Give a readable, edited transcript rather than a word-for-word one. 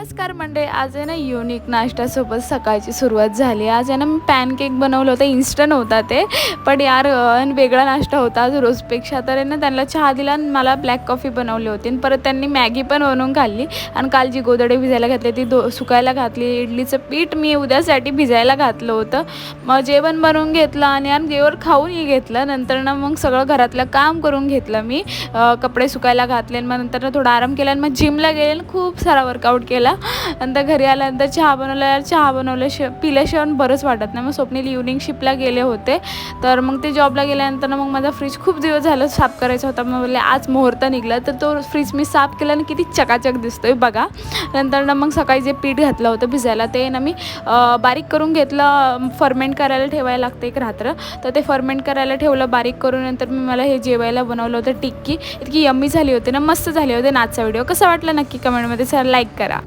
नमस्कार मंडळी, आज आहे ना युनिक नाश्त्यासोबत सकाळची सुरुवात झाली. आज आहे ना मी पॅनकेक बनवलं होतं. इन्स्टंट होता ते, पण यार वेगळा नाश्ता होता आज रोजपेक्षा. तर आहे ना त्यांना चहा दिला आणि मला ब्लॅक कॉफी बनवली होती आणि परत त्यांनी मॅगी पण बनवून खाल्ली. आणि काल जी गोधडी भिजायला घातली ती सुकायला घातली. इडलीचं पीठ मी उद्यासाठी भिजायला घातलं होतं. मग जेवण बनवून घेतलं आणि जेवण खाऊनही घेतलं. नंतर ना मग सगळं घरातलं काम करून घेतलं मी. कपडे सुकायला घातले आणि मग नंतर थोडा आराम केला आणि मग जिमला गेले आणि खूप सारा वर्कआउट केला. नंतर घरी आल्यानंतर चहा बनवला. चहा पिल्याशिवाय बरंच वाटत नाही. मग स्वप्नील इव्हनिंग शिपला गेले होते, तर मग ते जॉबला गेल्यानंतर मग माझा फ्रीज खूप दिवस झालं साफ करायचा होता. मग बोलले आज मुहूर्त निघला, तर तो फ्रीज मी साफ केला आणि किती चकाचक दिसतोय बघा. नंतर ना मग सकाळी जे पीठ घातलं होतं भिजायला ते ना मी बारीक करून घेतलं. फर्मेंट करायला ठेवायला लागते एक रात्र, तर ते फर्मेंट करायला ठेवलं बारीक करून. नंतर मी मला हे जेवायला बनवलं होतं टिक्की. इतकी यम्मी झाली होती ना, मस्त झाली होती. आजचा व्हिडिओ कसा वाटला नक्की कमेंटमध्ये लाईक करा.